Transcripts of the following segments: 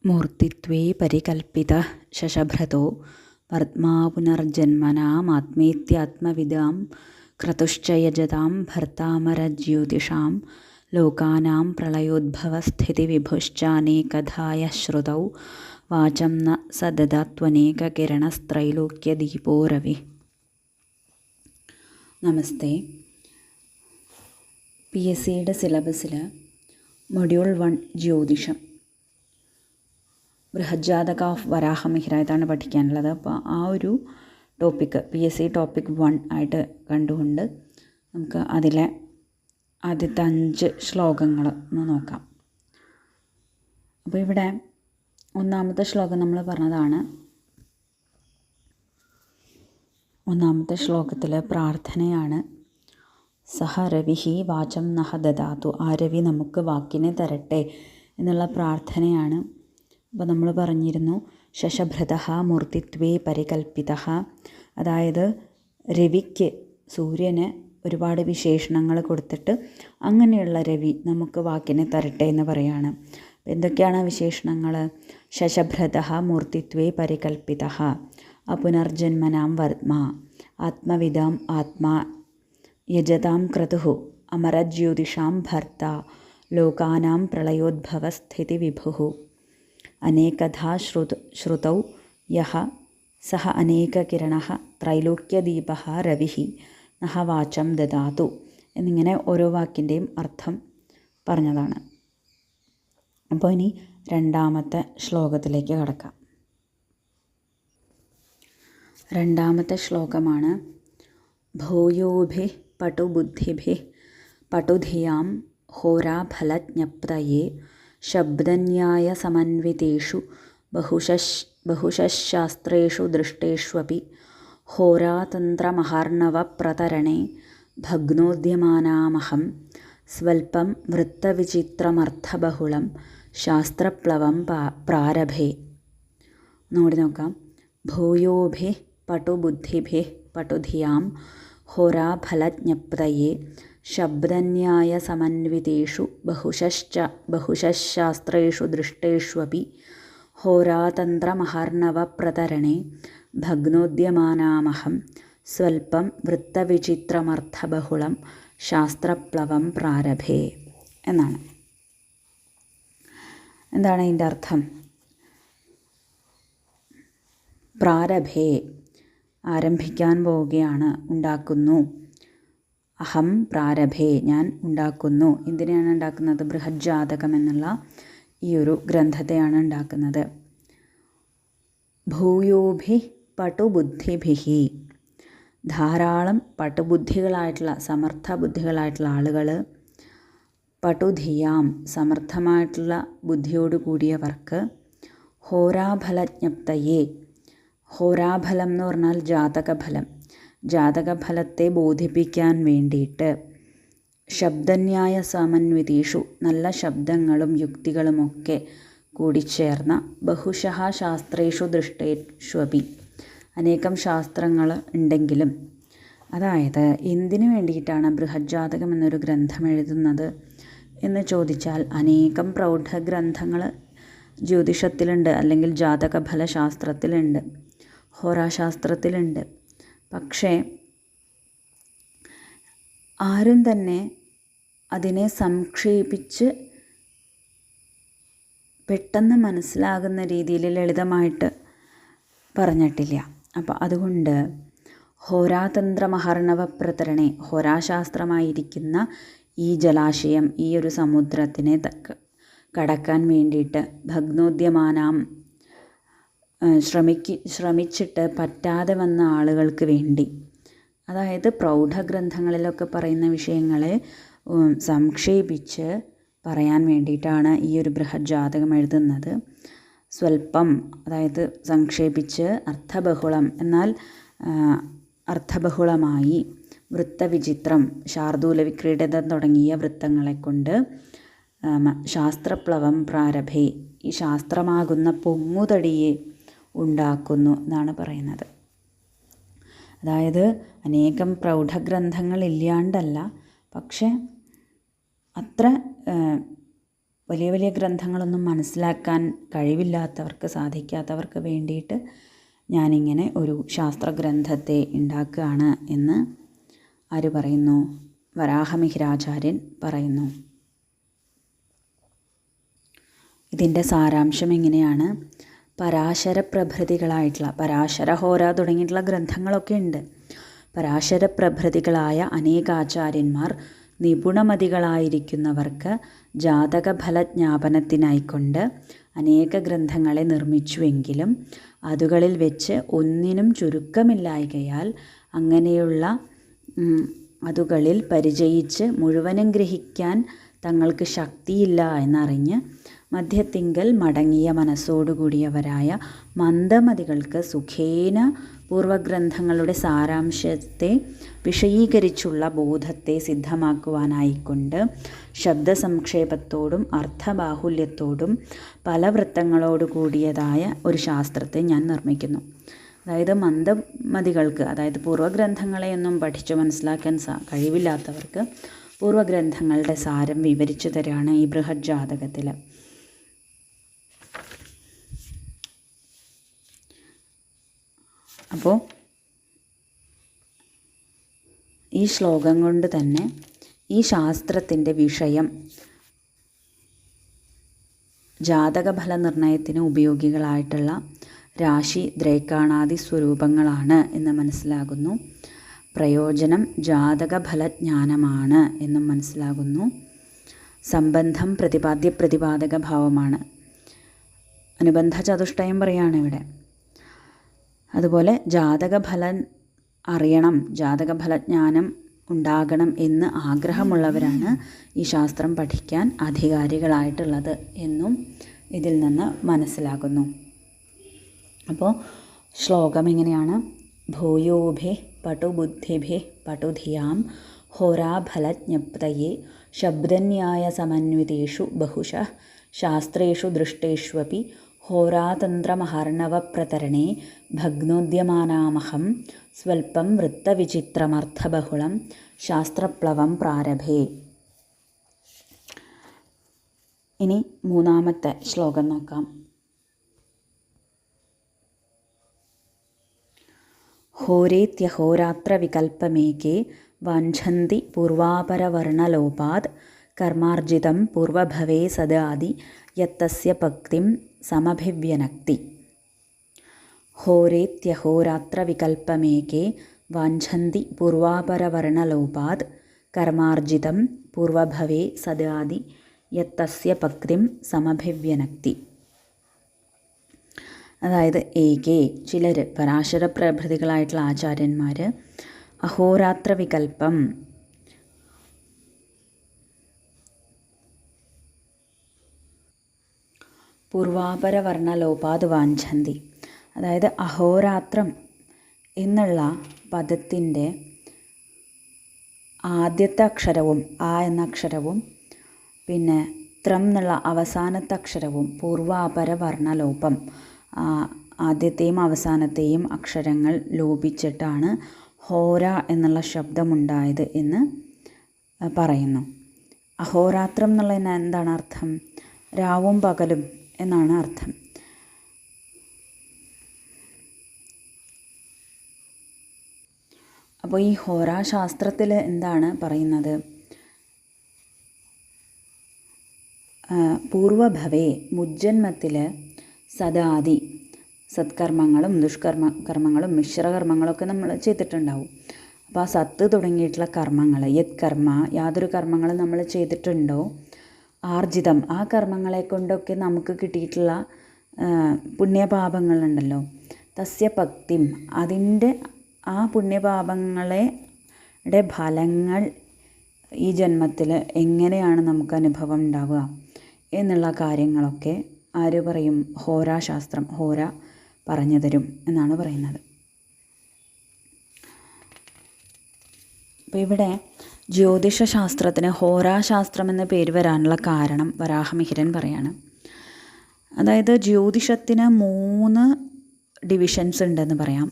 മൂർത്തിത്വേ പരികൽപ്പിതഃ ശശഭ്രതോ വർദ്മാ പുനർജന്മനാമാത്മേത്യാത്മവിദാം ക്രതുശ്ച യജതാം ഭർത്താമരജ്യോതിഷാം ലോകാനാം പ്രളയോദ്ഭവസ്ഥിതിവിഭുശ്ചാനേകധായ ശ്രുതൗ വാചം ന സദദാത്വനേകകിരണസ്ത്രൈലോക്യദീപോ രവിഃ. നമസ്തേ. PSCയുടെ സിലബസിൽ മൊഡ്യൂൾ 1 ജ്യോതിഷം, ബൃഹജ്ജാതക ഓഫ് വരാഹമിഹിര ഇതാണ് പഠിക്കാനുള്ളത്. അപ്പോൾ ആ ഒരു ടോപ്പിക്ക് PSC ടോപ്പിക് 1 ആയിട്ട് കണ്ടുകൊണ്ട് നമുക്ക് അതിലെ ആദ്യത്തെ 5 ശ്ലോകങ്ങൾ ഒന്ന് നോക്കാം. അപ്പോൾ ഇവിടെ ഒന്നാമത്തെ ശ്ലോകം നമ്മൾ പറഞ്ഞതാണ്. ഒന്നാമത്തെ ശ്ലോകത്തിൽ പ്രാർത്ഥനയാണ്. സഹ രവിഹി വാചം നഹ ദദാതു, ആ രവി നമുക്ക് വാക്കിനെ തരട്ടെ എന്നുള്ള പ്രാർത്ഥനയാണ്. അപ്പോൾ നമ്മൾ പറഞ്ഞിരുന്നു ശശഭ്രതഃ മൂർത്തിത്വേ പരികൽപ്പിതഃ, അതായത് രവിക്ക്, സൂര്യന് ഒരുപാട് വിശേഷണങ്ങൾ കൊടുത്തിട്ട് അങ്ങനെയുള്ള രവി നമുക്ക് വാക്കിനെ തരട്ടെ എന്ന് പറയാണ്. എന്തൊക്കെയാണ് വിശേഷണങ്ങൾ? ശശഭ്രതഃ മൂർത്തിത്വേ പരികൽപ്പിതഃ അപുനർജന്മനാം വർദ്മാ ആത്മവിദാം ആത്മാ യജതാം ക്രതുഃ അമരജ്യോതിഷാം ഭർത്താ ലോകാനാം പ്രളയോദ്ഭവസ്ഥിതിവിഭുഃ അനേകധാ ശ്രുതൗ യഃ സഹ അനേകകിരണഃ ത്രൈലോക്യദീപഃ രവിഃ നഹ വാചം ദദാതു എന്നിങ്ങനെ ഓരോ വാക്കിൻ്റെയും അർത്ഥം പറഞ്ഞതാണ്. അപ്പോൾ ഇനി രണ്ടാമത്തെ ശ്ലോകത്തിലേക്ക് കടക്കാം. രണ്ടാമത്തെ ശ്ലോകമാണ് ഭൂയോഭിഃ പടുബുദ്ധിഭിഃ പടുധിയാം ഹോരാഫലജ്ഞപ്തയേ ശബ്ദന്യായസമന്വിതേഷു ബഹുശഃശാസ്ത്രേഷു ദൃഷ്ടേഷ്വപി ഹോരാതന്ത്രമഹാർണവപ്രതരണേ ഭഗ്നോദ്യമാനാമഹം സ്വൽപം വൃത്തവിചിത്രമർത്ഥബഹുളം ശാസ്ത്രപ്ലവം പ്രാരഭേ. ഒന്നുകൂടി നോക്കാം. ഭൂയോഭിഃ പടുബുദ്ധിഭിഃ പടുധിയാം ഹോരാഫലജ്ഞപ്തയേ ശബ്ദന്യായസമന്വിതേഷു ബഹുശഃശാസ്ത്രേഷു ദൃഷ്ടേഷ്വപി ഹോരാതന്ത്രമഹാർണവപ്രതരണേ ഭഗ്നോദ്യമാനാമഹം സ്വൽപം വൃത്തവിചിത്രമർത്ഥബഹുളം ശാസ്ത്രപ്ലവം പ്രാരഭേ എന്നാണ്. എന്താണ് ഇതിൻ്റെ അർത്ഥം? പ്രാരഭേ, ആരംഭിക്കാൻ പോവുകയാണ്, ഉണ്ടാക്കുന്നു. അഹം പ്രാരഭേ, ഞാൻ ഉണ്ടാക്കുന്നു. എന്തിനെയാണ് ഉണ്ടാക്കുന്നത്? ബൃഹജ്ജാതകം എന്നുള്ള ഈ ഒരു ഗ്രന്ഥത്തെയാണ് ഉണ്ടാക്കുന്നത്. ഭൂയോഭിഃ പടുബുദ്ധിഭിഃ, ധാരാളം പടുബുദ്ധികളായിട്ടുള്ള, സമർത്ഥ ബുദ്ധികളായിട്ടുള്ള ആളുകൾ, പടുധിയാം, സമർത്ഥമായിട്ടുള്ള ബുദ്ധിയോട് കൂടിയവർക്ക്, ഹോരാഫലജ്ഞപ്തയേ, ഹോരാഫലം എന്ന് പറഞ്ഞാൽ ജാതകഫലം, ജാതകഫലത്തെ ബോധിപ്പിക്കാൻ വേണ്ടിയിട്ട്, ശബ്ദന്യായ സമന്വിതേഷു, നല്ല ശബ്ദങ്ങളും യുക്തികളുമൊക്കെ കൂടിച്ചേർന്ന, ബഹുശഃ ശാസ്ത്രേഷു ദൃഷ്ടേഷ്വപി, അനേകം ശാസ്ത്രങ്ങൾ ഉണ്ടെങ്കിലും, അതായത് എന്തിനു വേണ്ടിയിട്ടാണ് ബൃഹജ്ജാതകം എന്നൊരു ഗ്രന്ഥം എഴുതുന്നത് എന്ന് ചോദിച്ചാൽ, അനേകം പ്രൗഢഗ്രന്ഥങ്ങൾ ജ്യോതിഷത്തിലുണ്ട്, അല്ലെങ്കിൽ ജാതകഫല ശാസ്ത്രത്തിലുണ്ട്, ഹോരാശാസ്ത്രത്തിലുണ്ട്. പക്ഷേ ആരും തന്നെ അതിനെ സംക്ഷേപിച്ച് പെട്ടെന്ന് മനസ്സിലാകുന്ന രീതിയിൽ ലളിതമായിട്ട് പറഞ്ഞിട്ടില്ല. അപ്പോൾ അതുകൊണ്ട് ഹോരാതന്ത്രമഹർണവപ്രതരണേ, ഹോരാശാസ്ത്രമായിരിക്കുന്ന ഈ ജലാശയം, ഈ ഒരു സമുദ്രത്തിനെ കടക്കാൻ വേണ്ടിയിട്ട്, ഭഗ്നോദ്യമാനാം, ശ്രമിച്ചിട്ട് പറ്റാതെ വന്ന ആളുകൾക്ക് വേണ്ടി, അതായത് പ്രൗഢഗ്രന്ഥങ്ങളിലൊക്കെ പറയുന്ന വിഷയങ്ങളെ സംക്ഷേപിച്ച് പറയാൻ വേണ്ടിയിട്ടാണ് ഈ ഒരു ബൃഹജ്ജാതകം എഴുതുന്നത്. സ്വൽപ്പം, അതായത് സംക്ഷേപിച്ച്, അർത്ഥബഹുളം എന്നാൽ അർത്ഥബഹുളമായി, വൃത്തവിചിത്രം, ശാർദൂല വിക്രീഡിതം തുടങ്ങിയ വൃത്തങ്ങളെ കൊണ്ട് ശാസ്ത്രപ്ലവം പ്രാരഭേ, ഈ ശാസ്ത്രമാകുന്ന പൊങ്ങുതടിയെ ഉണ്ടാക്കുന്നു എന്നാണ് പറയുന്നത്. അതായത് അനേകം പ്രൗഢഗ്രന്ഥങ്ങൾ ഇല്ലാണ്ടല്ല, പക്ഷെ അത്ര വലിയ വലിയ ഗ്രന്ഥങ്ങളൊന്നും മനസ്സിലാക്കാൻ കഴിവില്ലാത്തവർക്ക്, സാധിക്കാത്തവർക്ക് വേണ്ടിയിട്ട് ഞാനിങ്ങനെ ഒരു ശാസ്ത്രഗ്രന്ഥത്തെ ഉണ്ടാക്കുകയാണ് എന്ന് ആര് പറയുന്നു? വരാഹമിഹിരാചാര്യൻ പറയുന്നു. ഇതിൻ്റെ സാരാംശം എങ്ങനെയാണ്? പരാശര പ്രഭൃതികളായിട്ടുള്ള, പരാശര ഹോര തുടങ്ങിയിട്ടുള്ള ഗ്രന്ഥങ്ങളൊക്കെ ഉണ്ട്. പരാശര പ്രഭൃതികളായ അനേകാചാര്യന്മാർ നിപുണമതികളായിരിക്കുന്നവർക്ക് ജാതകഫലജ്ഞാപനത്തിനായിക്കൊണ്ട് അനേക ഗ്രന്ഥങ്ങളെ നിർമ്മിച്ചുവെങ്കിലും അതുകളിൽ വെച്ച് ഒന്നിനും ചുരുക്കമില്ലായ്കയാൽ അങ്ങനെയുള്ള അതുകളിൽ പരിചയിച്ച് മുഴുവനും ഗ്രഹിക്കാൻ തങ്ങൾക്ക് ശക്തിയില്ല എന്നറിഞ്ഞ് മധ്യത്തിങ്കൽ മടങ്ങിയ മനസ്സോടുകൂടിയവരായ മന്ദമതികൾക്ക് സുഖേന പൂർവഗ്രന്ഥങ്ങളുടെ സാരാംശത്തെ വിഷയീകരിച്ചുള്ള ബോധത്തെ സിദ്ധമാക്കുവാനായിക്കൊണ്ട് ശബ്ദസംക്ഷേപത്തോടും അർത്ഥബാഹുല്യത്തോടും പല വൃത്തങ്ങളോട് കൂടിയതായ ഒരു ശാസ്ത്രത്തെ ഞാൻ നിർമ്മിക്കുന്നു. അതായത് മന്ദമതികൾക്ക്, അതായത് പൂർവ്വഗ്രന്ഥങ്ങളെയൊന്നും പഠിച്ചു മനസ്സിലാക്കാൻ കഴിവില്ലാത്തവർക്ക് പൂർവ്വഗ്രന്ഥങ്ങളുടെ സാരം വിവരിച്ചു തരാണ് ഈ ബൃഹത് ജാതകത്തിൽ. അപ്പോൾ ഈ ശ്ലോകം കൊണ്ട് തന്നെ ഈ ശാസ്ത്രത്തിൻ്റെ വിഷയം ജാതകഫല നിർണയത്തിന് ഉപയോഗികളായിട്ടുള്ള രാശി ദ്രൈകാണാദി സ്വരൂപങ്ങളാണ് എന്ന് മനസ്സിലാകുന്നു. പ്രയോജനം ജാതകഫലജ്ഞാനമാണ് എന്നും മനസ്സിലാകുന്നു. സംബന്ധം പ്രതിപാദ്യ ഭാവമാണ്. അനുബന്ധ ചതുഷ്ടയം പറയാണ് ഇവിടെ. അതുപോലെ ജാതകഫലം അറിയണം, ജാതകഫലജ്ഞാനം ഉണ്ടാകണം എന്ന് ആഗ്രഹമുള്ളവരാണ് ഈ ശാസ്ത്രം പഠിക്കാൻ അധികാരികളായിട്ടുള്ളത് എന്നും ഇതിൽ നിന്ന് മനസ്സിലാകുന്നു. അപ്പോൾ ശ്ലോകം എങ്ങനെയാണ്? ഭൂയോഭി പട്ടുബുദ്ധിഭി പട്ടുധിയാം ഹോരാഫലജ്ഞപ്തയേ ശബ്ദന്യായ സമന്വിതേഷു ബഹുശഃ ശാസ്ത്രേഷു ദൃഷ്ടേഷ്വപി ഹോരാതന്ത്രമഹർണവപ്രതരണേ ഭഗ്നോദ്യമാനാമഹം സ്വൽപ്പം വൃത്തവിചിത്രമർത്ഥബഹുളം ശാസ്ത്രപ്ലവം പ്രാരഭേ. ഇനി മൂന്നാമത്തെ ശ്ലോകം നോക്കാം. ഹോരേത്യഹോരാത്രവികൽപ്പമേകേ വാഞ്ഛന്തി പൂർവാപരവർണലോപാത് കർമാർജിതം പൂർവഭവേ സദാദി യത്തസ്യ ഭക്തിം സമഭിവ്യനക്തി. ഹോരേത്യഹോരാത്രവികൽപ്പമേകേ വാഞ്ഛന്തി പൂർവാപരവർണലോപാത് കർമാർജിതം പൂർവഭവേ സദാദി യത്തസ്യ ഭക്തിം സമഭിവ്യനക്തി. അതായത് ഏകേ ചിലർ, പരാശര പ്രഭൃതികളായിട്ടുള്ള ആചാര്യന്മാർ അഹോരാത്ര വികൽപ്പം, പൂർവാപരവർണലോപാത് വാഞ്ഛന്തി, അതായത് അഹോരാത്രം എന്നുള്ള പദത്തിൻ്റെ ആദ്യത്തെ അക്ഷരവും ആ എന്ന അക്ഷരവും പിന്നെ ത്രം എന്നുള്ള അവസാനത്തെ അക്ഷരവും പൂർവാപരവർണലോപം, ആദ്യത്തെയും അവസാനത്തെയും അക്ഷരങ്ങൾ ലോപിച്ചിട്ടാണ് ഹോര എന്നുള്ള ശബ്ദമുണ്ടായത് എന്ന് പറയുന്നു. അഹോരാത്രം എന്നുള്ളതിന് എന്താണ് അർത്ഥം? രാവും പകലും എന്നാണ് അർത്ഥം. അപ്പോൾ ഈ ഹോരാശാസ്ത്രത്തിൽ എന്താണ് പറയുന്നത്? പൂർവഭവേ, മുജ്ജന്മത്തിൽ സദാദി സത്കർമ്മങ്ങളും കർമ്മങ്ങളും മിശ്രകർമ്മങ്ങളൊക്കെ നമ്മൾ ചെയ്തിട്ടുണ്ടാവും. അപ്പോൾ ആ സത്ത് തുടങ്ങിയിട്ടുള്ള കർമ്മങ്ങൾ, യത് കർമ്മ, യാതൊരു കർമ്മങ്ങളും നമ്മൾ ചെയ്തിട്ടുണ്ടോ, ആർജിതം, ആ കർമ്മങ്ങളെ കൊണ്ടൊക്കെ നമുക്ക് കിട്ടിയിട്ടുള്ള പുണ്യപാപങ്ങളുണ്ടല്ലോ, തസ്യ ഭക്തിം, അതിൻ്റെ ആ പുണ്യപാപങ്ങളുടെ ഫലങ്ങൾ ഈ ജന്മത്തിൽ എങ്ങനെയാണ് നമുക്ക് അനുഭവം ഉണ്ടാവുക എന്നുള്ള കാര്യങ്ങളൊക്കെ ആര് പറയും? ഹോരാശാസ്ത്രം, ഹോര പറഞ്ഞു തരും എന്നാണ് പറയുന്നത്. അപ്പോൾ ഇവിടെ ജ്യോതിഷശാസ്ത്രത്തിന് ഹോരാശാസ്ത്രം എന്ന പേര് വരാനുള്ള കാരണം വരാഹമിഹിരൻ പറയാണ്. അതായത് ജ്യോതിഷത്തിന് 3 ഡിവിഷൻസ് ഉണ്ടെന്ന് പറയാം.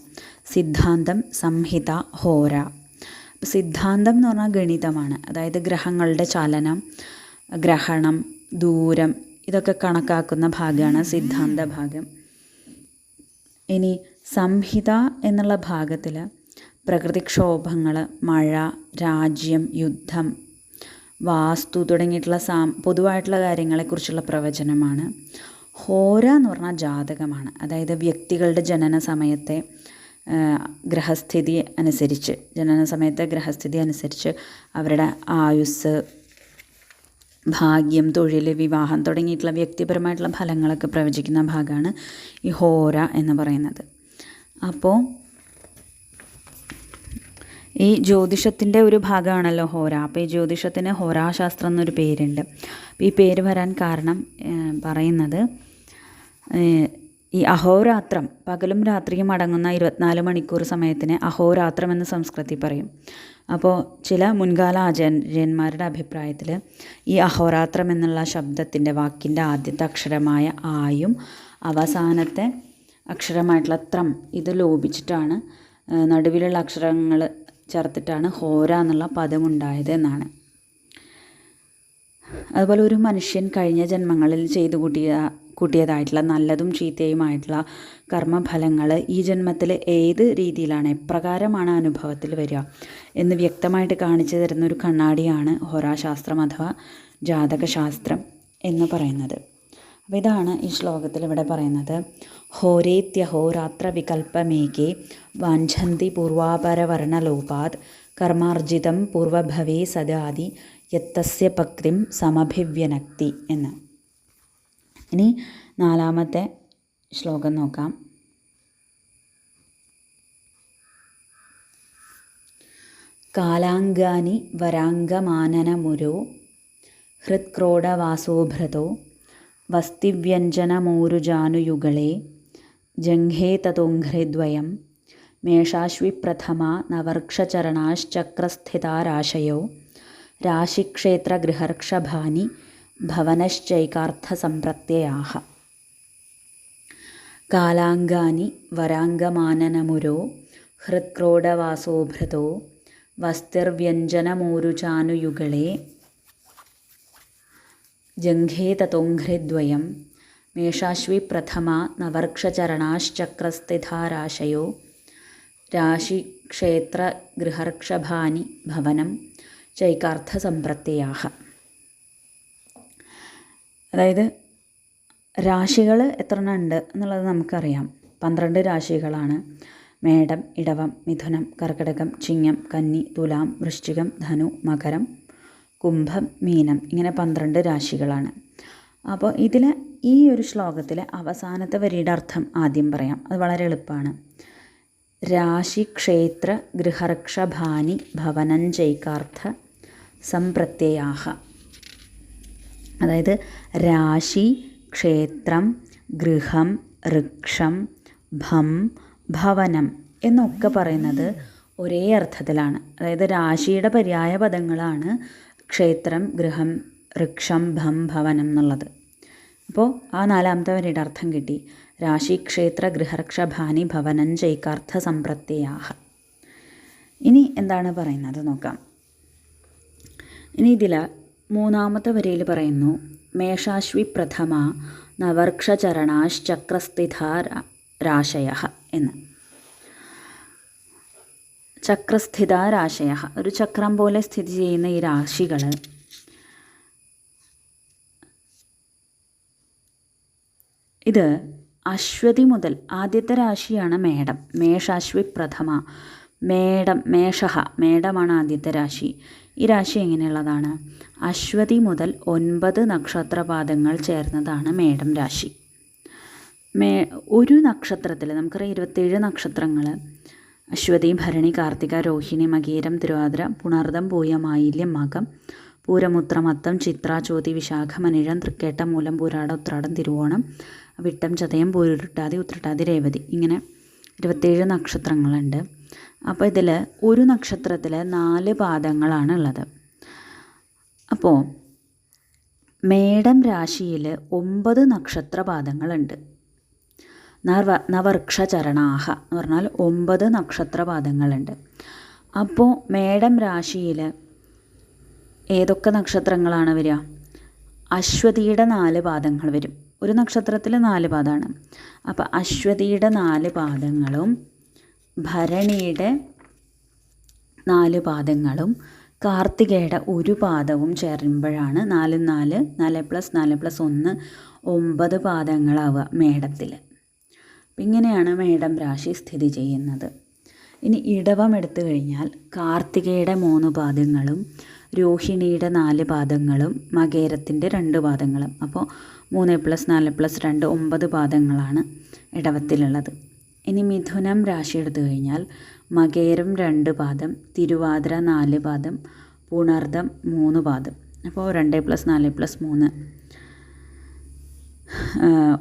സിദ്ധാന്തം, സംഹിത, ഹോര. സിദ്ധാന്തം എന്ന് പറഞ്ഞാൽ ഗണിതമാണ്. അതായത് ഗ്രഹങ്ങളുടെ ചലനം, ഗ്രഹണം, ദൂരം ഇതൊക്കെ കണക്കാക്കുന്ന ഭാഗമാണ് സിദ്ധാന്ത ഭാഗം. ഇനി സംഹിത എന്നുള്ള ഭാഗത്തിൽ പ്രകൃതിക്ഷോഭങ്ങൾ, മഴ, രാജ്യം, യുദ്ധം, വാസ്തു തുടങ്ങിയിട്ടുള്ള പൊതുവായിട്ടുള്ള കാര്യങ്ങളെക്കുറിച്ചുള്ള പ്രവചനമാണ്. ഹോര എന്ന് പറഞ്ഞാൽ ജാതകമാണ്. അതായത് വ്യക്തികളുടെ ജനന സമയത്തെ ഗ്രഹസ്ഥിതി അനുസരിച്ച് അവരുടെ ആയുസ്, ഭാഗ്യം, തൊഴിൽ, വിവാഹം തുടങ്ങിയിട്ടുള്ള വ്യക്തിപരമായിട്ടുള്ള ഫലങ്ങളൊക്കെ പ്രവചിക്കുന്ന ഭാഗമാണ് ഈ ഹോര എന്ന് പറയുന്നത്. അപ്പോൾ ഈ ജ്യോതിഷത്തിൻ്റെ ഒരു ഭാഗമാണല്ലോ ഹോര. അപ്പോൾ ഈ ജ്യോതിഷത്തിന് ഹോരാശാസ്ത്രം എന്നൊരു പേരുണ്ട്. അപ്പോൾ ഈ പേര് വരാൻ കാരണം പറയുന്നത് ഈ അഹോരാത്രം, പകലും രാത്രിയും അടങ്ങുന്ന 24 മണിക്കൂർ സമയത്തിന് അഹോരാത്രം എന്ന് സംസ്കൃതത്തിൽ പറയും. അപ്പോൾ ചില മുൻകാല ആചാര്യന്മാരുടെ അഭിപ്രായത്തിൽ ഈ അഹോരാത്രം എന്നുള്ള ശബ്ദത്തിൻ്റെ വാക്കിൻ്റെ ആദ്യത്തെ അക്ഷരമായ ആയും അവസാനത്തെ അക്ഷരമായിട്ടുള്ള ത്രം ഇത് ലോപിച്ചിട്ടാണ് നടുവിലുള്ള അക്ഷരങ്ങൾ ചേർത്തിട്ടാണ് ഹോര എന്നുള്ള പദമുണ്ടായത് എന്നാണ്. അതുപോലെ ഒരു മനുഷ്യൻ കഴിഞ്ഞ ജന്മങ്ങളിൽ ചെയ്തു കൂട്ടിയതായിട്ടുള്ള നല്ലതും ചീത്തയുമായിട്ടുള്ള കർമ്മഫലങ്ങൾ ഈ ജന്മത്തിൽ ഏത് രീതിയിലാണ്, എപ്രകാരമാണ് അനുഭവത്തിൽ വരിക എന്ന് വ്യക്തമായിട്ട് കാണിച്ചു തരുന്ന ഒരു കണ്ണാടിയാണ് ഹോരാശാസ്ത്രം അഥവാ ജാതകശാസ്ത്രം എന്ന് പറയുന്നത്. അപ്പോൾ ഇതാണ് ഈ ശ്ലോകത്തിൽ ഇവിടെ പറയുന്നത്. ഹോരേത്യഹോരാത്ര വികൽപ്പമേകേ വാഞ്ചന്തി പൂർവാപരവർണലോപാത് കർമാർജിതം പൂർവഭവേ സദാതി യത്തസ്യ പക്തിം സമഭിവ്യനക്തി എന്ന്. ഇനി 4ാമത്തെ ശ്ലോകം നോക്കാം. കാലാംഗാനി വരാംഗമാനനമുരോ ഹൃത്ക്രോഡവാസോഭൃതോ വസ്തിവ്യഞ്ജനമൂരുജാനുയുഗളേ ജംഘേ തതോഘ്രിദ്വയം മേഷാശ്വിപ്രഥമാ നവർക്ഷചരണാശ്ചക്രസ്ഥിതാരാശയോ രാശിക്ഷേത്രഗൃഹർക്ഷഭാനി ഭവനശ്ചൈകാർത്ഥസംപ്രത്യയാഃ. കാലാംഗാനി വരാംഗമാനനമുരോ ഹൃത്ക്രോഡവാസോഭൃതോ വസ്തിർവ്യഞ്ജനമൂരുചാനുയുഗളേ ജംഘേ തതോഘ്രിദ്വയം മേഷാശ്വിപ്രഥമാ നവർക്ഷചരണാശ്ചക്രസ്ഥിതാരാശയോ രാശിക്ഷേത്രഗൃഹർക്ഷഭാനി ഭവനം ചൈകാർത്ഥസംപ്രത്യയാഃ. അതായത് രാശികൾ എത്ര എണ്ണം ഉണ്ട് എന്നുള്ളത് നമുക്കറിയാം. 12 രാശികളാണ്. മേടം, ഇടവം, മിഥുനം, കർക്കിടകം, ചിങ്ങം, കന്നി, തുലാം, വൃശ്ചികം, ധനു, മകരം, കുംഭം, മീനം, ഇങ്ങനെ 12 രാശികളാണ്. അപ്പോൾ ഇതിൽ ഈ ഒരു ശ്ലോകത്തിലെ അവസാനത്തെ വരിയുടെ അർത്ഥം ആദ്യം പറയാം. അത് വളരെ എളുപ്പമാണ്. രാശിക്ഷേത്ര ഗൃഹർക്ഷഭാനി ഭവനം ചൈകാർത്ഥ സംപ്രത്യയാഃ. അതായത് രാശി, ക്ഷേത്രം, ഗൃഹം, ഋക്ഷം, ഭം, ഭവനം എന്നൊക്കെ പറയുന്നത് ഒരേ അർത്ഥത്തിലാണ്. അതായത് രാശിയുടെ പര്യായ പദങ്ങളാണ് ക്ഷേത്രം, ഗൃഹം, ഋക്ഷം, ഭം, ഭവനം എന്നുള്ളത്. അപ്പോൾ ആ 4ാമത്തെ വരിയുടെ അർത്ഥം കിട്ടി. രാശി ക്ഷേത്ര ഗൃഹർക്ഷഭാനി ഭവനം ചൈകാർത്ഥ സംപ്രത്യയാഃ. ഇനി എന്താണ് പറയുന്നത് നോക്കാം. ഇനി ഇതിൽ 3ാമത്തെ വരിയിൽ പറയുന്നു മേഷാശ്വി പ്രഥമ നവർക്ഷചരണാശ്ചക്രസ്ഥിതാരാശയഃ എന്ന്. ചക്രസ്ഥിതാരാശയഃ, ഒരു ചക്രം പോലെ സ്ഥിതി ചെയ്യുന്ന ഈ രാശികൾ ഇത് അശ്വതി മുതൽ ആദ്യത്തെ രാശിയാണ് മേടം. മേഷാശ്വി പ്രഥമ, മേടമാണ് ആദ്യത്തെ രാശി. ഈ രാശി എങ്ങനെയുള്ളതാണ്? അശ്വതി മുതൽ 9 നക്ഷത്രപാദങ്ങൾ ചേർന്നതാണ് മേടം രാശി. ഒരു നക്ഷത്രത്തിൽ നമുക്കറിയാം 27 നക്ഷത്രങ്ങൾ. അശ്വതി, ഭരണി, കാർത്തിക, രോഹിണി, മകീരം, തിരുവാതിര, പുണർദം, പൂയം, ആയില്യം, മകം, പൂരമുത്രം, അത്തം, ചിത്ര, ചോതി, വിശാഖ, മനിഴം, തൃക്കേട്ട, മൂലം, പൂരാട, ഉത്രാടം, തിരുവോണം, വിട്ടം, ചതയം, പൂരുരുട്ടാതി, ഉത്രട്ടാതി, രേവതി, ഇങ്ങനെ 27 നക്ഷത്രങ്ങളുണ്ട്. അപ്പോൾ ഇതിൽ ഒരു നക്ഷത്രത്തിൽ 4 പാദങ്ങളാണ് ഉള്ളത്. അപ്പോൾ മേടം രാശിയിൽ 9 നക്ഷത്രപാദങ്ങളുണ്ട്. നവർക്ഷചരണാഹ എന്ന് പറഞ്ഞാൽ 9 നക്ഷത്രപാദങ്ങളുണ്ട്. അപ്പോൾ മേടം രാശിയിൽ ഏതൊക്കെ നക്ഷത്രങ്ങളാണ് വരിക? അശ്വതിയുടെ 4 പാദങ്ങൾ വരും. ഒരു നക്ഷത്രത്തിൽ 4 പാദമാണ്. അപ്പോൾ അശ്വതിയുടെ 4 പാദങ്ങളും ഭരണിയുടെ 4 പാദങ്ങളും കാർത്തികയുടെ ഒരു പാദവും ചേരുമ്പോഴാണ് 4 4 4 + 4 + 1 9 പാദങ്ങളാവുക മേടത്തിൽ. അപ്പം ഇങ്ങനെയാണ് മേടം രാശി സ്ഥിതി ചെയ്യുന്നത്. ഇനി ഇടവം എടുത്തു കഴിഞ്ഞാൽ കാർത്തികയുടെ 3 പാദങ്ങളും രോഹിണിയുടെ 4 പാദങ്ങളും മകേരത്തിൻ്റെ 2 പാദങ്ങളും. അപ്പോൾ 3 + 4 + 2 9 പാദങ്ങളാണ് ഇടവത്തിലുള്ളത്. ഇനി മിഥുനം രാശി എടുത്തു കഴിഞ്ഞാൽ മകേരം 2 പാദം, തിരുവാതിര 4 പാദം, പുണർദം 3 പാദം. അപ്പോൾ 2 + 4 + 3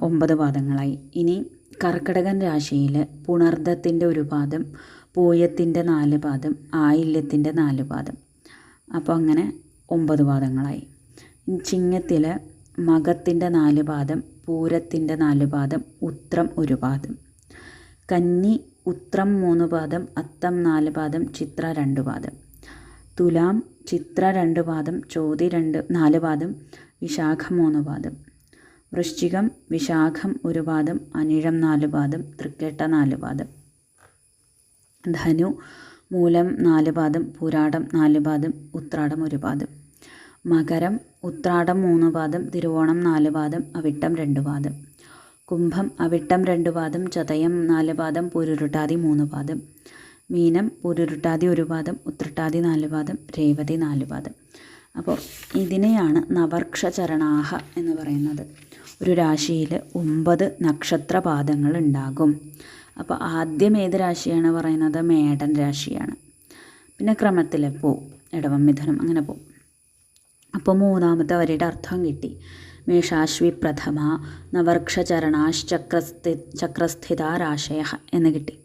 9 പാദങ്ങളായി. ഇനി കർക്കിടകൻ രാശിയിൽ പുണർദത്തിൻ്റെ 1 പാദം, പൂയത്തിൻ്റെ 4 പാദം, ആയില്യത്തിൻ്റെ 4 പാദം. അപ്പോൾ അങ്ങനെ 9 പാദങ്ങളായി. ചിങ്ങത്തിൽ മകത്തിൻ്റെ 4 പാദം, പൂരത്തിൻ്റെ 4 പാദം, ഉത്രം 1 പാദം. കന്നി ഉത്രം 3 പാദം, അത്തം 4 പാദം, ചിത്ര 2 പാദം. തുലാം ചിത്ര 2 പാദം, ചോതി 4 പാദം, വിശാഖം 3 പാദം. വൃശ്ചികം വിശാഖം 1 പാദം, അനിഴം 4 പാദം, തൃക്കേട്ട 4 പാദം. ധനു മൂലം 4 പാദം, പൂരാടം 4 പാദം, ഉത്രാടം 1 പാദം. മകരം ഉത്രാടം 3 പാദം, തിരുവോണം 4 പാദം, അവിട്ടം 2 പാദം. കുംഭം അവിട്ടം 2 പാദം, ചതയം 4 പാദം, പൂരുരുട്ടാതി 3 പാദം. മീനം പൂരുരുട്ടാതി 1 പാദം, ഉത്രട്ടാതി 4 പാദം, രേവതി 4 പാദം. അപ്പോൾ ഇതിനെയാണ് നവർക്ഷചരണാഹ എന്ന് പറയുന്നത്. ഒരു രാശിയിൽ 9 നക്ഷത്രപാദങ്ങൾ ഉണ്ടാകും. അപ്പോൾ ആദ്യം ഏത് രാശിയാണ് പറയുന്നത്? മേടൻ രാശിയാണ്. പിന്നെ ക്രമത്തിൽ പോവും, ഇടവം മിഥുനം അങ്ങനെ പോവും. അപ്പോൾ മൂന്നാമത്തെ വരിയുടെ അർത്ഥം കിട്ടി. മേഷാശ്വി പ്രഥമ നവർക്ഷചരണാശ്ചക്രസ്ഥിത രാശയ എന്ന് കിട്ടി.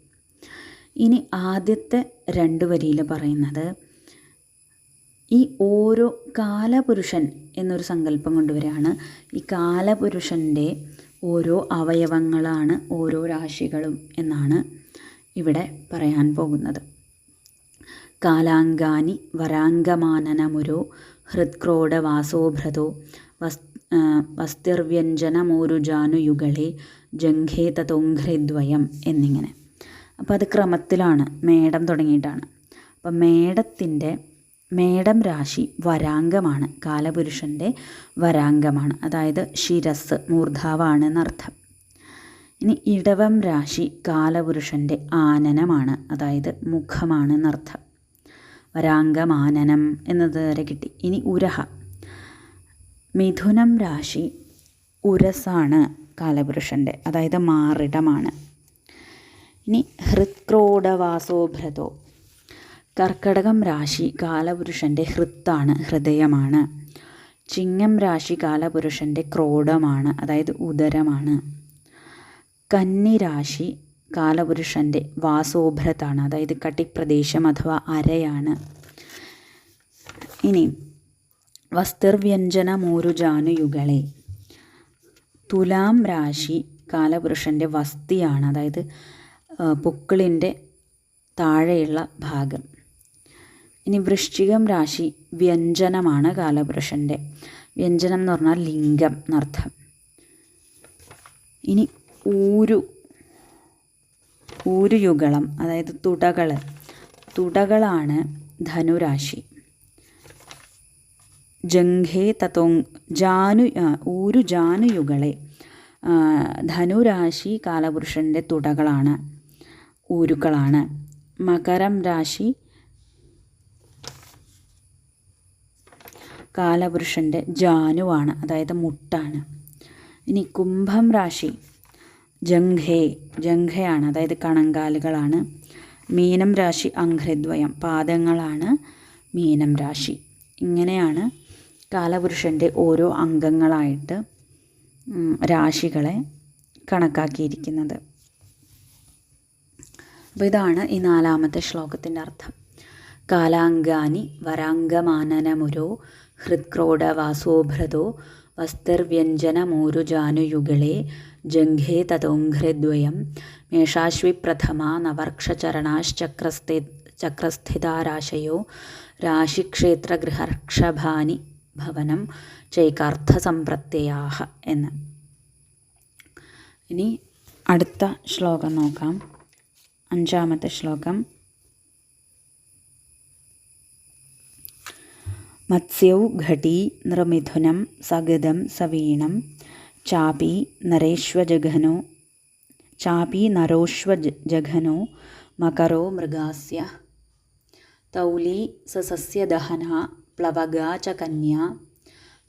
ഇനി ആദ്യത്തെ 2 വരിയിൽ പറയുന്നത് ഈ ഓരോ കാലപുരുഷൻ എന്നൊരു സങ്കല്പം കൊണ്ടുവരികയാണ്. ഈ കാലപുരുഷൻ്റെ ഓരോ അവയവങ്ങളാണ് ഓരോ രാശികളും എന്നാണ് ഇവിടെ പറയാൻ പോകുന്നത്. കാലാംഗാനി വരാംഗമാനനമുരോ ഹൃത്ക്രോഡവാസോഭ്രതോ വസ്തിർവ്യഞ്ജനമോരുജാനുയുഗളെ ജംഘേ തതോഘ്രിദ്വയം എന്നിങ്ങനെ. അപ്പോൾ അത് ക്രമത്തിലാണ്, മേടം തുടങ്ങിയിട്ടാണ്. അപ്പം മേടം രാശി വരാംഗമാണ്, കാലപുരുഷൻ്റെ വരാംഗമാണ്, അതായത് ശിരസ് മൂർധാവാണ് എന്നർത്ഥം. ഇനി ഇടവം രാശി കാലപുരുഷൻ്റെ ആനനമാണ്, അതായത് മുഖമാണ് എന്നർത്ഥം. വരാംഗമാനനം എന്നത് വരെ കിട്ടി. ഇനി ഉരഹ. മിഥുനം രാശി ഉരസാണ് കാലപുരുഷൻ്റെ, അതായത് മാറിടമാണ്. ഇനി ഹൃത്ക്രോഡവാസോഭ്രതോ. കർക്കടകം രാശി കാലപുരുഷൻ്റെ ഹൃത്താണ്, ഹൃദയമാണ്. ചിങ്ങം രാശി കാലപുരുഷൻ്റെ ക്രോഡമാണ്, അതായത് ഉദരമാണ്. കന്നി രാശി കാലപുരുഷൻ്റെ വാസോഭ്രതാണ്, അതായത് കട്ടിപ്രദേശം അഥവാ അരയാണ്. ഇനി വസ്തിർവ്യഞ്ജനമോരുജാനുയുഗളെ. തുലാം രാശി കാലപുരുഷൻ്റെ വസ്തിയാണ്, അതായത് പൊക്കിളിൻ്റെ താഴെയുള്ള ഭാഗം. ഇനി വൃശ്ചികം രാശി വ്യഞ്ജനമാണ് കാലപുരുഷൻ്റെ. വ്യഞ്ജനം എന്ന് പറഞ്ഞാൽ ലിംഗം എന്നർത്ഥം. ഇനി ഊരുയുഗളം, അതായത് തുടകളാണ് ധനുരാശി. ജംഘേ ജാനുയുഗളെ. ധനുരാശി കാലപുരുഷൻ്റെ തുടകളാണ്, ഊരുക്കളാണ്. മകരം രാശി കാലപുരുഷൻ്റെ ജാനുവാണ്, അതായത് മുട്ടാണ്. ഇനി കുംഭം രാശി ജംഘയാണ്, അതായത് കണങ്കാലുകളാണ്. മീനം രാശി അംഘ്രിദ്വയം, പാദങ്ങളാണ് മീനം രാശി. ഇങ്ങനെയാണ് കാലപുരുഷൻ്റെ ഓരോ അംഗങ്ങളായിട്ട് രാശികളെ കണക്കാക്കിയിരിക്കുന്നത്. അപ്പോൾ ഇതാണ് ഈ 4ാമത്തെ ശ്ലോകത്തിൻ്റെ അർത്ഥം. കാലാംഗാനി വരാംഗമാനനമുരോ ഹൃത്ക്രോഡവാസോഭ്രതോ വസ്തിർവ്യഞ്ജനമോരുജാനുയുഗളെ ജംഘേ തതോഘ്രിദ്വയം മേഷാശ്വി പ്രഥമ നവർക്ഷചരണാശ്ചക്രസ്ഥിതാരാശയോ രാശിക്ഷേത്രഗൃഹർഷഭാനി ഭവനം ചൈകാർത്ഥസമ്പ്രത്യയാഹ എന്ന്. ഇനി അടുത്ത ശ്ലോകം നോക്കാം. 5-ാമത്തെ ശ്ലോകം. മത്സ്യൗ ഘടീ നൃമിഥുനം സഗതം സവീണം ചാപി നരോശ്വജഘനോ മകരോ മൃഗാസ്യ തൗലീ സസ്യദഹനാ പ്ലവഗാ ച കന്യാ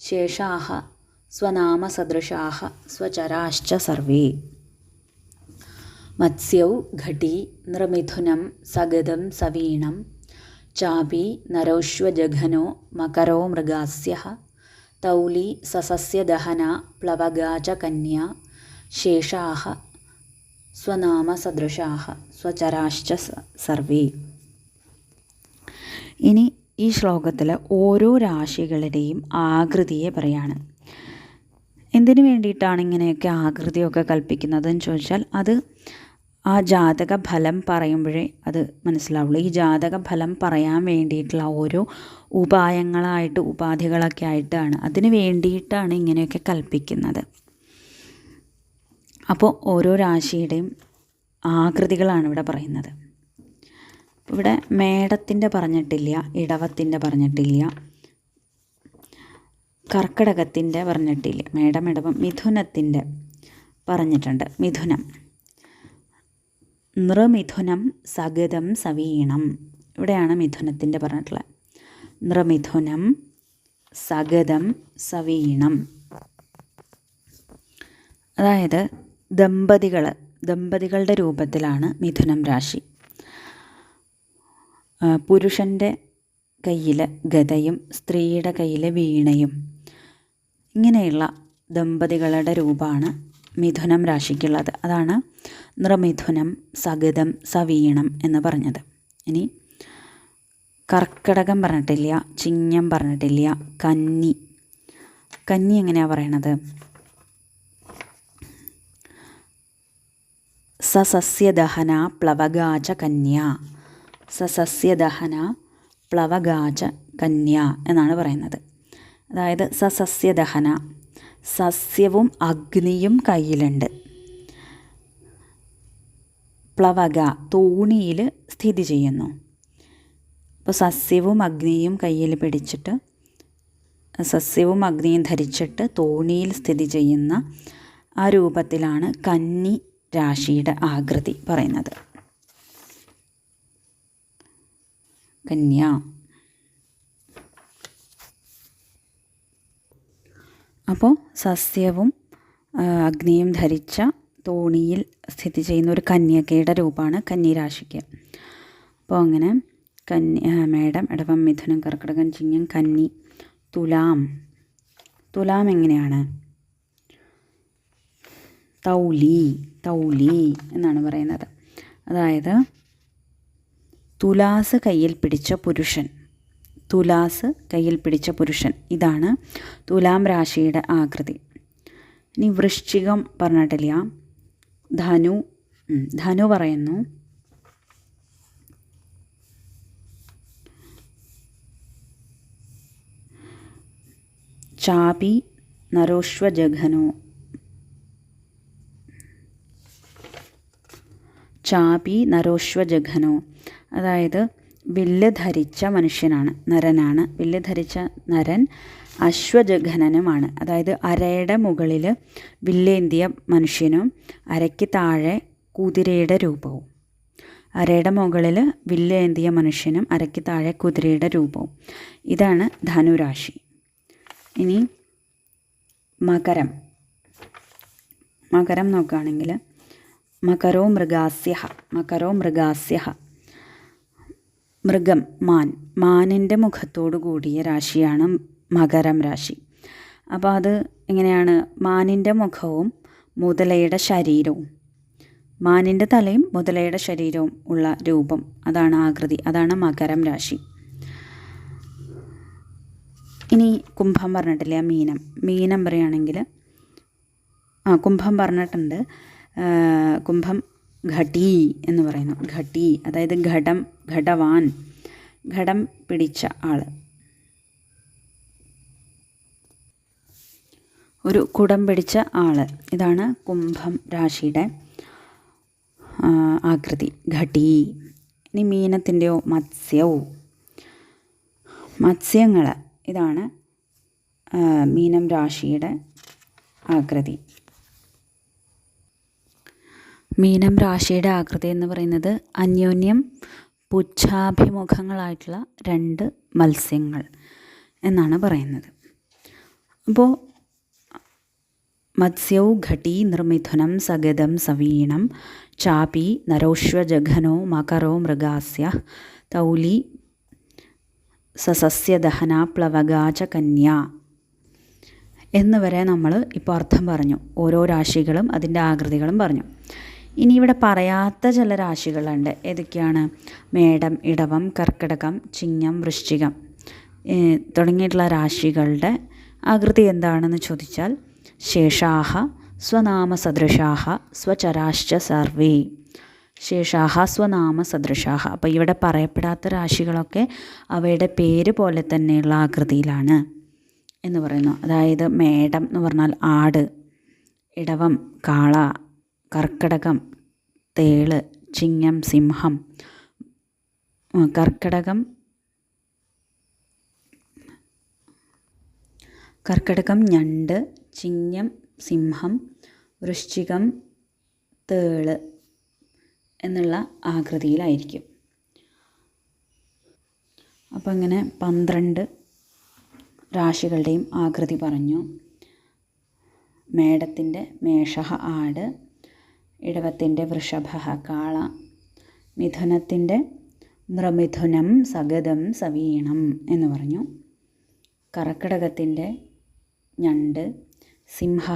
ശേഷാഃ സ്വനാമസദൃശാഃ സ്വചരാശ്ച സർവേ. മത്സ്യൗ ഘടീ നൃമിഥുനം സഗതം സവീണം ചാപി നരോശ്വജഘനോ മകരോ മൃഗാസ്യ തൗലീ സസ്യദഹനാ പ്ലവഗാ ച കന്യാ ശേഷാഃ സ്വനാമസദൃശാഃ സ്വചരാശ്ച സർവേ. ഇനി ഈ ശ്ലോകത്തിൽ ഓരോ രാശികളുടെയും ആകൃതിയെ പറയാണ്. എന്തിനു വേണ്ടിയിട്ടാണ് ഇങ്ങനെയൊക്കെ ആകൃതിയൊക്കെ കൽപ്പിക്കുന്നതെന്ന് ചോദിച്ചാൽ അത് ആ ജാതക ഫലം പറയുമ്പോഴേ അത് മനസ്സിലാവുള്ളൂ. ഈ ജാതക ഫലം പറയാൻ വേണ്ടിയിട്ടുള്ള ഓരോ ഉപായങ്ങളായിട്ട് ഉപാധികളൊക്കെ ആയിട്ടാണ്, അതിന് വേണ്ടിയിട്ടാണ് ഇങ്ങനെയൊക്കെ കൽപ്പിക്കുന്നത്. അപ്പോൾ ഓരോ രാശിയുടെയും ആകൃതികളാണ് ഇവിടെ പറയുന്നത്. ഇവിടെ മേടത്തിൻ്റെ പറഞ്ഞിട്ടില്ല, ഇടവത്തിൻ്റെ പറഞ്ഞിട്ടില്ല, കർക്കിടകത്തിൻ്റെ പറഞ്ഞിട്ടില്ല. മേടം, ഇടവം, മിഥുനത്തിൻ്റെ പറഞ്ഞിട്ടുണ്ട്. മിഥുനം നൃമിഥുനം സഗതം സവീണം, ഇവിടെയാണ് മിഥുനത്തിൻ്റെ പറഞ്ഞിട്ടുള്ളത്. നൃമിഥുനം സഗതം സവീണം, അതായത് ദമ്പതികളുടെ രൂപത്തിലാണ് മിഥുനം രാശി. പുരുഷൻ്റെ കയ്യിൽ ഗദയും സ്ത്രീയുടെ കയ്യിൽ വീണയും, ഇങ്ങനെയുള്ള ദമ്പതികളുടെ രൂപമാണ് മിഥുനം രാശിക്കുള്ളത്. അതാണ് നൃമിഥുനം സഗതം സവീണം എന്ന് പറഞ്ഞത്. ഇനി കർക്കിടകം പറഞ്ഞിട്ടില്ല, ചിങ്ങം പറഞ്ഞിട്ടില്ല, കന്നി എങ്ങനെയാണ് പറയണത്? സസ്യദഹന പ്ലവഗാച കന്യാ, സസ്യദഹന പ്ലവഗാച കന്യാ എന്നാണ് പറയുന്നത്. അതായത് സസ്യദഹന, സസ്യവും അഗ്നിയും കയ്യിലുണ്ട്. പ്ലവക, തോണിയിൽ സ്ഥിതി ചെയ്യുന്നു. അപ്പോൾ സസ്യവും അഗ്നിയും കയ്യിൽ പിടിച്ചിട്ട്, സസ്യവും അഗ്നിയും ധരിച്ചിട്ട് തോണിയിൽ സ്ഥിതി ചെയ്യുന്ന ആ രൂപത്തിലാണ് കന്നി രാശിയുടെ ആകൃതി പറയുന്നത്. കന്യ. അപ്പോൾ സസ്യവും അഗ്നിയും ധരിച്ച തോണിയിൽ സ്ഥിതി ചെയ്യുന്ന ഒരു കന്യകയുടെ രൂപമാണ് കന്നിരാശിക്ക്. അപ്പോൾ അങ്ങനെ മേടം, ഇടവം, മിഥുനം, കർക്കിടകം, ചിങ്ങം, കന്നി, തുലാം എങ്ങനെയാണ്? തൗലി എന്നാണ് പറയുന്നത്. അതായത് തുലാസ് കയ്യിൽ പിടിച്ച പുരുഷൻ, ഇതാണ് തുലാം രാശിയുടെ ആകൃതി. ഇനി വൃശ്ചികം പറഞ്ഞിട്ടില്ല. ധനു പറയുന്നു. ചാപി നരോശ്വജഘനോ, അതായത് വില്ല് ധരിച്ച മനുഷ്യനാണ്, നരനാണ്. വില്ല് ധരിച്ച നരൻ അശ്വജഘനനുമാണ്. അതായത് അരയുടെ മുകളിൽ വില്ലേന്തിയ മനുഷ്യനും അരയ്ക്ക് താഴെ കുതിരയുടെ രൂപവും. അരയുടെ മുകളിൽ വില്ലേന്തിയ മനുഷ്യനും അരയ്ക്ക് താഴെ കുതിരയുടെ രൂപവും. ഇതാണ് ധനുരാശി. ഇനി മകരം നോക്കുകയാണെങ്കിൽ മകരോ മൃഗാസ്യ, മൃഗം, മാനിൻ്റെ മുഖത്തോടു കൂടിയ രാശിയാണ് മകരം രാശി. അപ്പോൾ അത് എങ്ങനെയാണ്? മാനിൻ്റെ മുഖവും മുതലയുടെ ശരീരവും, മാനിൻ്റെ തലയും മുതലയുടെ ശരീരവും ഉള്ള രൂപം, അതാണ് ആകൃതി, അതാണ് മകരം രാശി. ഇനി കുംഭം പറഞ്ഞിട്ടില്ല. മീനം പറയുകയാണെങ്കിൽ കുംഭം പറഞ്ഞിട്ടുണ്ട്. കുംഭം ഘടീ എന്ന് പറയുന്നു. ഘടീ അതായത് ഘടവാൻ, ഘടം പിടിച്ച ആൾ. ഒരു കുടം പിടിച്ച ആൾ. ഇതാണ് കുംഭം രാശിയുടെ ആകൃതി. ഘടീ. ഇനി മീനത്തിൻ്റെയോ മത്സ്യവും. മത്സ്യങ്ങൾ, ഇതാണ് മീനം രാശിയുടെ ആകൃതി. മീനം രാശിയുടെ ആകൃതി എന്ന് പറയുന്നത് അന്യോന്യം പുച്ഛാഭിമുഖങ്ങളായിട്ടുള്ള 2 മത്സ്യങ്ങൾ എന്നാണ് പറയുന്നത്. അപ്പോൾ മത്സ്യൗ ഘടീ നിർമിഥുനം സഗതം സവീണം ചാപി നരോശ്വജഘനോ മകരോ മൃഗാസ്യ തൗലി സസസ്യദഹന പ്ലവകാച കന്യ എന്നുവരെ നമ്മൾ ഇപ്പോൾ അർത്ഥം പറഞ്ഞു. ഓരോ രാശികളും അതിൻ്റെ ആകൃതികളും പറഞ്ഞു. ഇനി ഇവിടെ പറയാത്ത ചില രാശികളുണ്ട്. ഏതൊക്കെയാണ്? മേടം, ഇടവം, കർക്കിടകം, ചിങ്ങം, വൃശ്ചികം തുടങ്ങിയിട്ടുള്ള രാശികളുടെ ആകൃതി എന്താണെന്ന് ചോദിച്ചാൽ ശേഷാഹ സ്വനാമസദൃശാഹ സ്വചരാശ്ച സർവേ. ശേഷാഹ സ്വനാമസദൃശാഹ. അപ്പോൾ ഇവിടെ പറയപ്പെടാത്ത രാശികളൊക്കെ അവയുടെ പേര് പോലെ തന്നെയുള്ള ആകൃതിയിലാണ് എന്ന് പറയുന്നു. അതായത് മേടം എന്ന് പറഞ്ഞാൽ ആട്, ഇടവം കാള, കർക്കിടകം തേള്, ചിങ്ങം സിംഹം. കർക്കിടകം ഞണ്ട്, ചിങ്ങം സിംഹം, വൃശ്ചികം തേള് എന്നുള്ള ആകൃതിയിലായിരിക്കും. അപ്പം അങ്ങനെ 12 രാശികളുടെയും ആകൃതി പറഞ്ഞു. മേടത്തിൻ്റെ മേഷഹ ആട്, ഇടവത്തിൻ്റെ വൃഷഭ കാള, മിഥുനത്തിൻ്റെ നൃമിഥുനം സഗതം സവീണം എന്ന് പറഞ്ഞു. കർക്കിടകത്തിൻ്റെ ഞണ്ട്, സിംഹ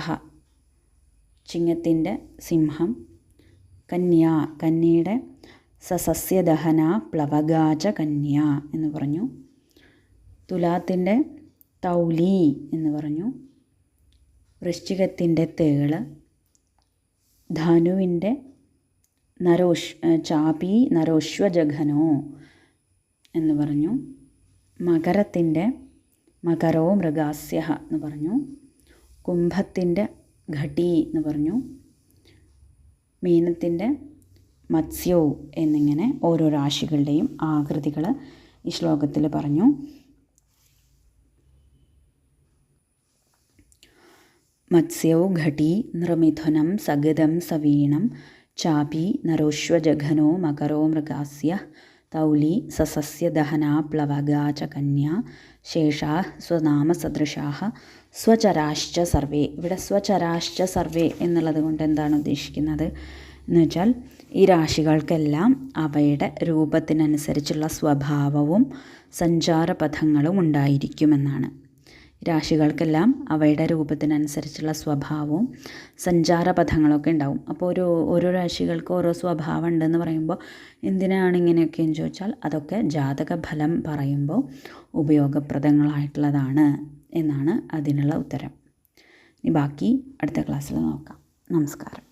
ചിങ്ങത്തിൻ്റെ സിംഹം, കന്യയുടെ സസസ്യദഹന പ്ലവകാച കന്യ എന്ന് പറഞ്ഞു. തുലാത്തിൻ്റെ തൗലി എന്ന് പറഞ്ഞു. വൃശ്ചികത്തിൻ്റെ തേള്, ധനുവിൻ്റെ ചാപി നരോശ്വജഘനോ എന്ന് പറഞ്ഞു. മകരത്തിൻ്റെ മകരോ മൃഗാസ്യ എന്ന് പറഞ്ഞു. കുംഭത്തിൻ്റെ ഘടീ എന്ന് പറഞ്ഞു. മീനത്തിൻ്റെ മത്സ്യൗ എന്നിങ്ങനെ ഓരോ രാശികളുടെയും ആകൃതികൾ ഈ ശ്ലോകത്തിൽ പറഞ്ഞു. മത്സ്യൗ ഘടീ നൃമിഥുനം സഗതം സവീണം ചാപി നരോശ്വജഘനോ മകരോ മൃഗാസ്യ തൗലി സസസ്യദഹന പ്ലവകാച കന്യ ശേഷാ സ്വനാമസദൃശാഹ സ്വചരാശ്ച സർവേ. ഇവിടെ സ്വചരാശ്ച സർവേ എന്നുള്ളത് കൊണ്ട് എന്താണ് ഉദ്ദേശിക്കുന്നത് എന്ന് വെച്ചാൽ ഈ രാശികൾക്കെല്ലാം അവയുടെ രൂപത്തിനനുസരിച്ചുള്ള സ്വഭാവവും സഞ്ചാരപഥങ്ങളും ഉണ്ടായിരിക്കുമെന്നാണ്. രാശികൾക്കെല്ലാം അവയുടെ രൂപത്തിനനുസരിച്ചുള്ള സ്വഭാവവും സഞ്ചാരപഥങ്ങളൊക്കെ ഉണ്ടാവും. അപ്പോൾ ഓരോ രാശികൾക്ക് ഓരോ സ്വഭാവം ഉണ്ടെന്ന് പറയുമ്പോൾ എന്തിനാണ് ഇങ്ങനെയൊക്കെയെന്ന് ചോദിച്ചാൽ അതൊക്കെ ജാതക ഫലം പറയുമ്പോൾ ഉപയോഗപ്രദങ്ങളായിട്ടുള്ളതാണ് എന്നാണ് അതിനുള്ള ഉത്തരം. ഇനി ബാക്കി അടുത്ത ക്ലാസ്സിൽ നോക്കാം. നമസ്കാരം.